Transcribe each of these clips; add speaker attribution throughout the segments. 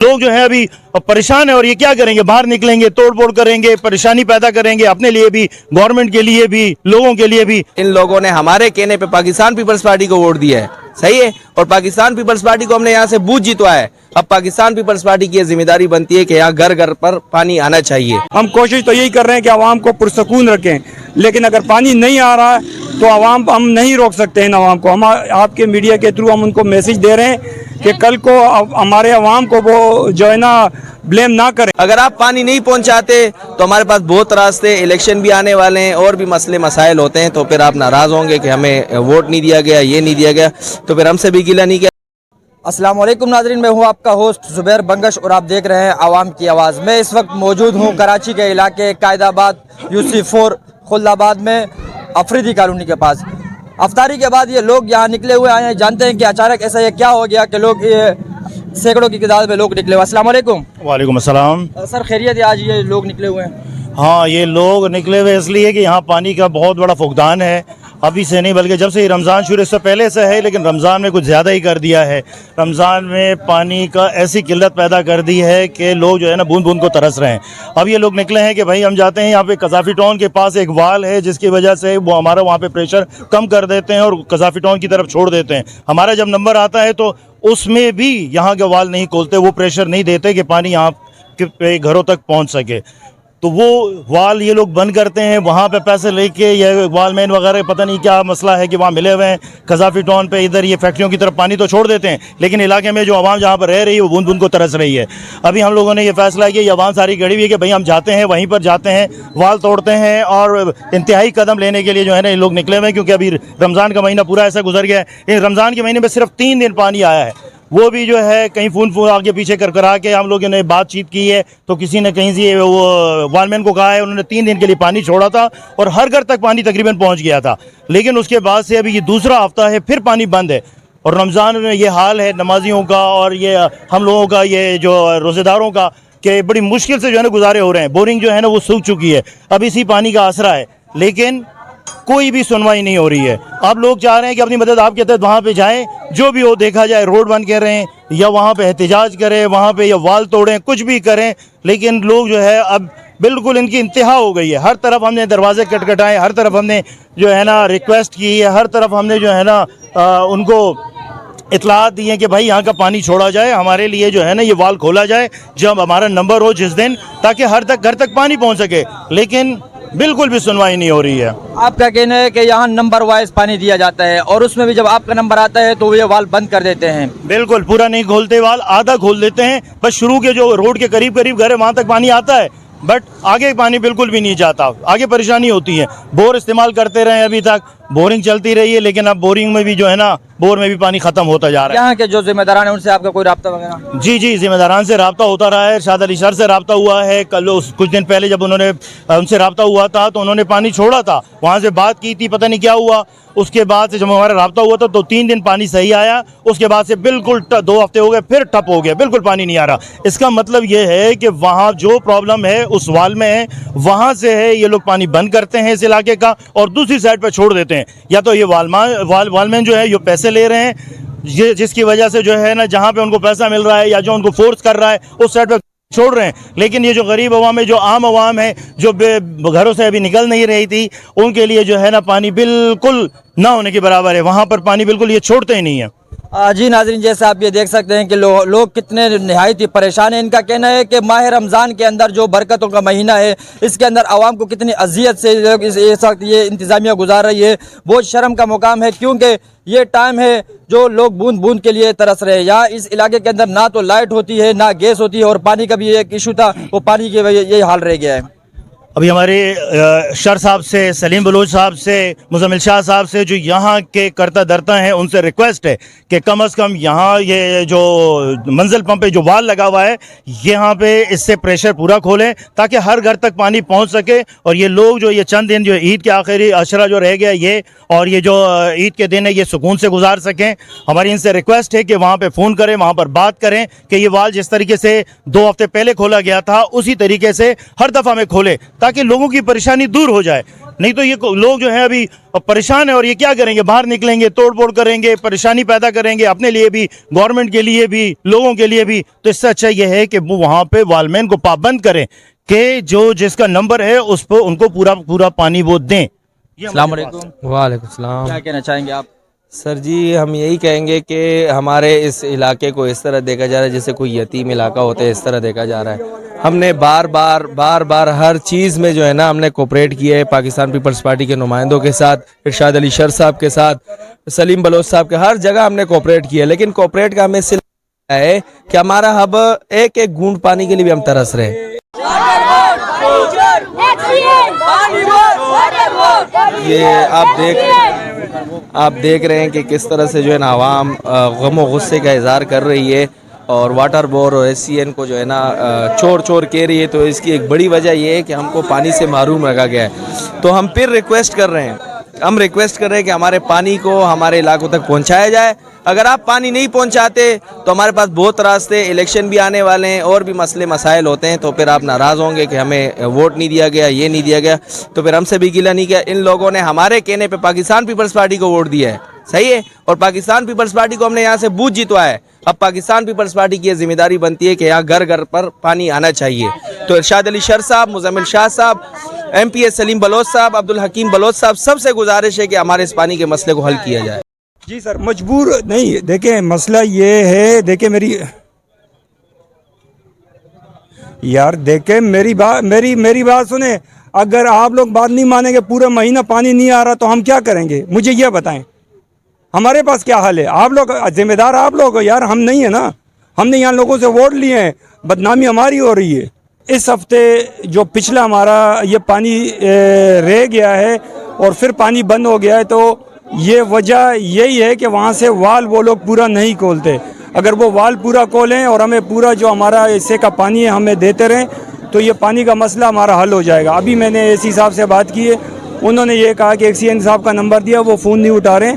Speaker 1: लोग जो है अभी परेशान है और ये क्या करेंगे, बाहर निकलेंगे, तोड़ फोड़ करेंगे, परेशानी पैदा करेंगे अपने लिए भी, गवर्नमेंट के लिए भी, लोगों के लिए भी।
Speaker 2: इन लोगों ने हमारे कहने पे पाकिस्तान पीपल्स पार्टी को वोट दिया है, सही है, और पाकिस्तान पीपल्स पार्टी को हमने यहाँ से बूथ जितवाया है। अब पाकिस्तान पीपल्स पार्टी की जिम्मेदारी बनती है कि यहाँ घर घर पर पानी आना चाहिए।
Speaker 3: हम कोशिश तो यही कर रहे हैं कि आवाम को पुरसकून रखें, लेकिन अगर पानी नहीं आ रहा है तो हम नहीं रोक सकते हैं आवाम को। हम आपके मीडिया के थ्रू हम उनको मैसेज दे रहे हैं कि कल को हमारे आवाम को वो जो है ना ब्लेम ना करें।
Speaker 2: अगर आप पानी नहीं पहुंचाते तो हमारे पास बहुत रास्ते, इलेक्शन भी आने वाले हैं और भी मसले मसाइल होते हैं, तो फिर आप नाराज होंगे कि हमें वोट नहीं दिया गया, ये नहीं दिया गया, तो फिर हमसे भी गिला नहीं किया।
Speaker 4: अस्सलाम वालेकुम नाजरीन, मैं हूं आपका होस्ट जुबैर बंगश और आप देख रहे हैं आवाम की आवाज़। मैं इस वक्त मौजूद हूं कराची के इलाके कायदाबाद यूसी4 खुल्दाबाद में अफरीदी कॉलोनी के पास। अफ्तारी के बाद ये लोग यहाँ निकले हुए आए हैं। जानते हैं कि अचानक ऐसा ये क्या हो गया कि लोग सैकड़ों की तादाद में लोग निकले हुए। अस्सलाम वालेकुम।
Speaker 1: वालेकुम अस्सलाम।
Speaker 4: सर खैरियत है? आज ये लोग निकले हुए हैं।
Speaker 1: हाँ, ये लोग निकले हुए इसलिए कि यहाँ पानी का बहुत बड़ा फुकदान है। अभी से नहीं बल्कि जब से ये रमज़ान शुरू, इससे पहले से है, लेकिन रमज़ान में कुछ ज़्यादा ही कर दिया है। रमज़ान में पानी का ऐसी किल्लत पैदा कर दी है कि लोग जो है ना बूंद बूंद को तरस रहे हैं। अब ये लोग निकले हैं कि भाई हम जाते हैं, यहाँ पे कज़ाफ़ी टाउन के पास एक वाल है जिसकी वजह से वो हमारा वहाँ पे प्रेशर कम कर देते हैं और कज़ाफ़ी टाउन की तरफ छोड़ देते हैं। हमारा जब नंबर आता है तो उसमें भी यहाँ के वाल नहीं खोलते, वो प्रेशर नहीं देते कि पानी यहाँ के घरों तक पहुँच सके, तो वो वाल ये लोग बंद करते हैं। वहाँ पे पैसे लेके ये वालमैन वगैरह पता नहीं क्या मसला है कि वहाँ मिले हुए हैं कज़ाफ़ी टाउन पे, इधर ये फैक्ट्रियों की तरफ पानी तो छोड़ देते हैं, लेकिन इलाके में जो आवाम जहाँ पर रह रही है वो बूंद बूंद को तरस रही है। अभी हम लोगों ने ये फैसला किया, ये आवाम सारी गड़ी हुई है कि भाई हम जाते हैं, वहीं पर जाते हैं, वाल तोड़ते हैं और इंतहाई कदम लेने के लिए जो है ना ये लोग निकले हुए हैं। क्योंकि अभी रमज़ान का महीना पूरा ऐसा गुजर गया है, रमज़ान के महीने में सिर्फ 3 दिन पानी आया है, वो भी जो है कहीं फ़ोन आगे पीछे करा के हम लोगों ने बातचीत की है, तो किसी ने कहीं से वो वालमैन को कहा है, उन्होंने 3 दिन के लिए पानी छोड़ा था और हर घर तक पानी तकरीबन पहुंच गया था। लेकिन उसके बाद से अभी ये दूसरा हफ्ता है, फिर पानी बंद है और रमज़ान में ये हाल है नमाजियों का और ये हम लोगों का, ये जो रोज़ेदारों का, कि बड़ी मुश्किल से जो है ना गुजारे हो रहे हैं। बोरिंग जो है ना वो सूख चुकी है, अब इसी पानी का आसरा है, लेकिन कोई भी सुनवाई नहीं हो रही है। अब लोग चाह रहे हैं कि अपनी मदद आप के तहत वहाँ पे जाएं, जो भी हो देखा जाए, रोड बंद करें या वहाँ पे एहतिजाज करें, वहाँ पे या वाल तोड़ें, कुछ भी करें, लेकिन लोग जो है अब बिल्कुल इनकी इंतहा हो गई है। हर तरफ हमने दरवाजे खटखटाए, हर तरफ हमने जो है ना रिक्वेस्ट की है, हर तरफ हमने जो है ना उनको इतलात दी है कि भाई यहाँ का पानी छोड़ा जाए, हमारे लिए जो है ना ये वाल खोला जाए जब हमारा नंबर हो जिस दिन, ताकि हर तक घर तक पानी पहुँच सके, लेकिन बिल्कुल भी सुनवाई नहीं हो रही है।
Speaker 4: आपका कहना है कि यहाँ नंबर वाइज पानी दिया जाता है और उसमें भी जब आपका नंबर आता है तो ये वाल बंद कर देते हैं।
Speaker 1: बिल्कुल पूरा नहीं खोलते वाल, आधा खोल देते हैं, बस शुरू के जो रोड के करीब करीब घर है वहाँ तक पानी आता है, बट आगे पानी बिल्कुल भी नहीं जाता। आगे परेशानी होती है। बोर इस्तेमाल करते रहे, अभी तक बोरिंग चलती रही है, लेकिन अब बोरिंग में भी जो है ना, बोर में भी पानी खत्म होता जा रहा है।
Speaker 4: यहाँ के जो जिम्मेदारान है उनसे आपका कोई राब्ता वगैरह?
Speaker 1: जी, जिम्मेदारान से रब्ता होता रहा है। शाद अली सर से रब्ता हुआ है, कल कुछ दिन पहले जब उन्होंने उनसे रब्ता हुआ था तो उन्होंने पानी छोड़ा था, वहाँ से बात की थी, पता नहीं क्या हुआ। उसके बाद से जब हमारा रब्ता हुआ था तो 3 दिन पानी सही आया, उसके बाद से बिल्कुल 2 हफ्ते हो गए, फिर ठप हो गया, बिल्कुल पानी नहीं आ रहा। इसका मतलब ये है कि वहाँ जो प्रॉब्लम है उस वाल में है, वहाँ से है, ये लोग पानी बंद करते हैं इस इलाके का और दूसरी साइड पर छोड़ देते हैं। या तो ये वालमैन जो है ये पैसे ले रहे हैं, ये जिसकी वजह से जो है ना जहाँ पे उनको पैसा मिल रहा है या जो उनको फोर्स कर रहा है उस साइड पे छोड़ रहे हैं, लेकिन ये जो गरीब अवाम है, जो आम अवाम है, जो घरों से अभी निकल नहीं रही थी, उनके लिए जो है ना पानी बिल्कुल ना होने के बराबर है। वहाँ पर पानी बिल्कुल ये छोड़ते ही नहीं है।
Speaker 4: जी नाज़रीन, जैसे आप ये देख सकते हैं कि लोग कितने नहायत ही परेशान हैं। इनका कहना है कि माह रमज़ान के अंदर जो बरकतों का महीना है, इसके अंदर आवाम को कितनी अजियत से इस वक्त ये इंतज़ामिया गुजार रही है। बहुत शर्म का मुकाम है, क्योंकि ये टाइम है जो लोग बूंद बूंद के लिए तरस रहे हैं। यहाँ इस इलाके के अंदर ना तो लाइट होती है, ना गैस होती है और पानी का भी एक इशू था, वो पानी की वजह यही हाल रह गया है।
Speaker 1: अभी हमारे शर साहब से, सलीम बलोच साहब से, मुज़म्मिल शाह साहब से, जो यहाँ के करता धरता हैं, उनसे रिक्वेस्ट है कि कम से कम यहाँ ये जो मंजिल पंप पे जो वाल लगा हुआ है, यहाँ पे इससे प्रेशर पूरा खोलें ताकि हर घर तक पानी पहुँच सके और ये लोग जो ये चंद दिन जो ईद के आखिरी अशरा जो रह गया ये, और ये जो ईद के दिन है, ये सुकून से गुजार सकें। हमारी इनसे रिक्वेस्ट है कि वहाँ पे फ़ोन करें, वहाँ पर बात करें कि ये वाल जिस तरीके से 2 हफ्ते पहले खोला गया था उसी तरीके से हर दफ़ा में खोले ताकि लोगों की परेशानी दूर हो जाए। नहीं तो ये लोग जो है अभी परेशान है और ये क्या करेंगे, बाहर निकलेंगे, तोड़ फोड़ करेंगे, परेशानी पैदा करेंगे अपने लिए भी, गवर्नमेंट के लिए भी, लोगों के लिए भी। तो इससे अच्छा ये है कि वो वहाँ पे वालमैन को पाबंद करें कि जो जिसका नंबर है उस पर उनको पूरा पूरा पानी वो दें।
Speaker 4: अस्सलाम वालेकुम।
Speaker 2: वालेकुम सलाम।
Speaker 4: क्या कहना चाहेंगे आप?
Speaker 2: सर जी, हम यही कहेंगे कि हमारे इस इलाके को इस तरह देखा जा रहा है जैसे कोई यतीम इलाका होता है, इस तरह देखा जा रहा है। हमने बार बार हर चीज़ में जो है ना हमने कोऑपरेट किया है पाकिस्तान पीपल्स पार्टी के नुमाइंदों के साथ, इरशाद अली शर साहब के साथ, सलीम बलोच साहब के, हर जगह हमने कोऑपरेट किया। लेकिन कोऑपरेट का हमें सिलसिला है कि हमारा अब एक एक बूंद पानी के लिए भी हम तरस रहे हैं। ये आप देख रहे हैं कि किस तरह से जो है ना आवाम गम और गुस्से का इजहार कर रही है और वाटर बोर्ड और SCN को जो है ना चोर कह रही है। तो इसकी एक बड़ी वजह ये है कि हमको पानी से महरूम रखा गया है। तो हम फिर रिक्वेस्ट कर रहे हैं कि हमारे पानी को हमारे इलाकों तक पहुंचाया जाए। अगर आप पानी नहीं पहुंचाते तो हमारे पास बहुत रास्ते, इलेक्शन भी आने वाले हैं और भी मसले मसाइल होते हैं। तो फिर आप नाराज़ होंगे कि हमें वोट नहीं दिया गया, ये नहीं दिया गया, तो फिर हमसे भी गिला नहीं किया। इन लोगों ने हमारे कहने पे पाकिस्तान पीपल्स पार्टी को वोट दिया है, सही है, और पाकिस्तान पीपल्स पार्टी को हमने यहाँ से बूथ जितवाया है। अब पाकिस्तान पीपल्स पार्टी की जिम्मेदारी बनती है कि यहाँ घर घर पर पानी आना चाहिए। तो इरशाद अली शर साहब, मुजम्मिल शाह साहब, MPA सलीम बलोच साहब, अब्दुल हकीम बलोच साहब, सबसे गुजारिश है कि हमारे इस पानी के मसले को हल किया जाए।
Speaker 3: जी सर, मजबूर नहीं, देखें मसला ये है, देखें मेरी बात सुने। अगर आप लोग बात नहीं मानेंगे, पूरा महीना पानी नहीं आ रहा तो हम क्या करेंगे, मुझे ये बताएं, हमारे पास क्या हाल है? आप लोग जिम्मेदार, आप लोग हो यार, हम नहीं है ना। हमने यहाँ लोगों से वोट लिए हैं, बदनामी हमारी हो रही है। इस हफ्ते जो पिछला हमारा ये पानी रह गया है और फिर पानी बंद हो गया है, तो ये वजह यही है कि वहाँ से वाल वो लोग पूरा नहीं खोलते। अगर वो वाल पूरा खोलें और हमें पूरा जो हमारा हिस्से का पानी है हमें देते रहें तो ये पानी का मसला हमारा हल हो जाएगा। अभी मैंने AC साहब से बात की है, उन्होंने ये कहा कि SCN साहब का नंबर दिया, वो फ़ोन नहीं उठा रहे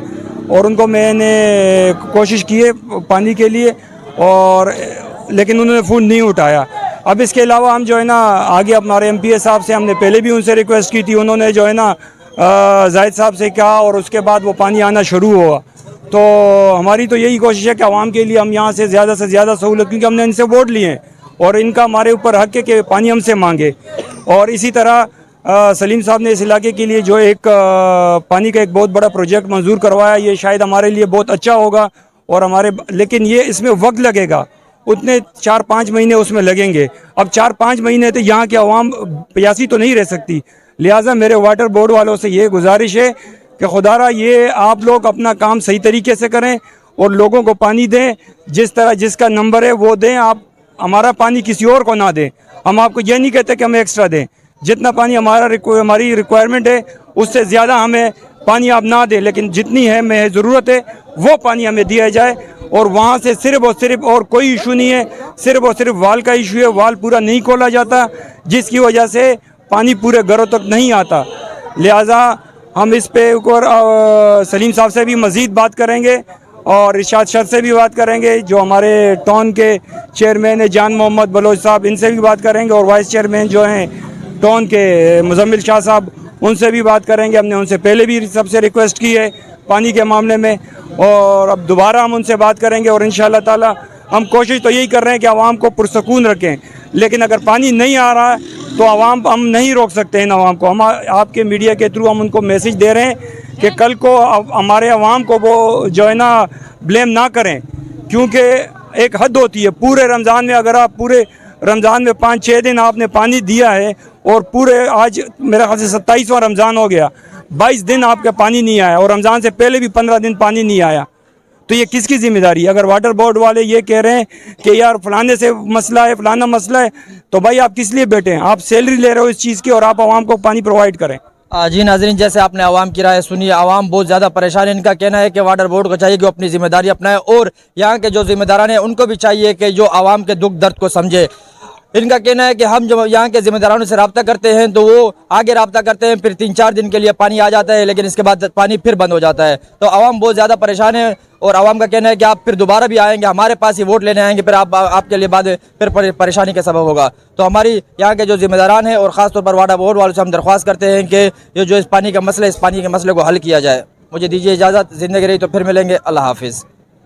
Speaker 3: और उनको मैंने कोशिश की है पानी के लिए और लेकिन उन्होंने फ़ोन नहीं उठाया। अब इसके अलावा हम जो है ना आगे हमारे MPA साहब से हमने पहले भी उनसे रिक्वेस्ट की थी, उन्होंने जो है ना जाहिद साहब से कहा और उसके बाद वो पानी आना शुरू हुआ। तो हमारी तो यही कोशिश है कि आवाम के लिए हम यहाँ से ज़्यादा सहूलत, क्योंकि हमने इनसे वोट लिए हैं और इनका हमारे ऊपर हक है कि पानी हमसे मांगे। और इसी तरह सलीम साहब ने इस इलाके के लिए जो एक पानी का एक बहुत बड़ा प्रोजेक्ट मंजूर करवाया, ये शायद हमारे लिए बहुत अच्छा होगा और लेकिन ये इसमें वक्त लगेगा, उतने 4-5 महीने उसमें लगेंगे। अब 4-5 महीने तो यहाँ के अवाम प्यासी तो नहीं रह सकती। लिहाजा मेरे वाटर बोर्ड वालों से ये गुजारिश है कि खुदारा ये आप लोग अपना काम सही तरीके से करें और लोगों को पानी दें, जिस तरह जिसका नंबर है वो दें। आप हमारा पानी किसी और को ना दें। हम आपको ये नहीं कहते कि हमें एक्स्ट्रा दें, जितना पानी हमारी रिक्वायरमेंट है उससे ज़्यादा हमें पानी आप ना दें, लेकिन जितनी है हमें ज़रूरत है वो पानी हमें दिया जाए। और वहाँ से सिर्फ और कोई इशू नहीं है, सिर्फ और सिर्फ वाल का इशू है। वाल पूरा नहीं खोला जाता, जिसकी वजह से पानी पूरे घरों तक नहीं आता। लिहाजा हम इस पे ऊपर सलीम साहब से भी मज़ीद बात करेंगे और इरशाद शर से भी बात करेंगे, जो हमारे टाउन के चेयरमैन है जान मोहम्मद बलोच साहब, इनसे भी बात करेंगे और वाइस चेयरमैन जो हैं टाउन के मुजम्मिल शाह साहब, उनसे भी बात करेंगे। हमने उनसे पहले भी सबसे रिक्वेस्ट की है पानी के मामले में और अब दोबारा हम उनसे बात करेंगे और इंशाअल्लाह ताला हम कोशिश तो यही कर रहे हैं कि आवाम को पुरसकून रखें। लेकिन अगर पानी नहीं आ रहा है तो हम नहीं रोक सकते इन आवाम को। हम आपके मीडिया के थ्रू हम उनको मैसेज दे रहे हैं कि कल को हमारे आवाम को वो जो है ना ब्लेम ना करें, क्योंकि एक हद होती है। पूरे रमज़ान में अगर आप पूरे रमज़ान में 5-6 दिन आपने पानी दिया है और पूरे आज मेरे ख्याल से 27वां रमज़ान हो गया, 22 दिन आपका पानी नहीं आया और रमज़ान से पहले भी 15 दिन पानी नहीं आया, तो ये किसकी जिम्मेदारी है? अगर वाटर बोर्ड वाले ये कह रहे हैं कि यार फलाने से मसला है, फलाना मसला है, तो भाई आप किस लिए बैठे हैं? आप सैलरी ले रहे हो इस चीज़ की और आप आवाम को पानी प्रोवाइड करें।
Speaker 4: जी नाज़रीन, जैसे आपने आवाम की राय सुनी, आवाम बहुत ज़्यादा परेशान है। इनका कहना है कि वाटर बोर्ड को चाहिए कि वो अपनी जिम्मेदारी अपनाए और यहाँ के जो जिम्मेदारान हैं उनको भी चाहिए कि जो आवाम के दुख दर्द को समझे। इनका कहना है कि हम जो यहाँ के जिम्मेदारों से रब्ता करते हैं तो वो आगे रब्ता करते हैं, फिर 3-4 दिन के लिए पानी आ जाता है, लेकिन इसके बाद पानी फिर बंद हो जाता है। तो आवाम बहुत ज़्यादा परेशान है और आवाम का कहना है कि आप फिर दोबारा भी आएंगे, हमारे पास ही वोट लेने आएंगे, फिर आपके लिए बाद फिर परेशानी का सबब होगा। तो हमारी यहाँ के जो जिम्मेदारान हैं और ख़ासतौर पर वाटर बोर्ड वालों से हम दरख्वास्त करते हैं कि ये जो इस पानी का मसला है, इस पानी के मसले को हल किया जाए। मुझे दीजिए इजाज़त, ज़िंदगी रही तो फिर मिलेंगे। अल्लाह हाफिज़।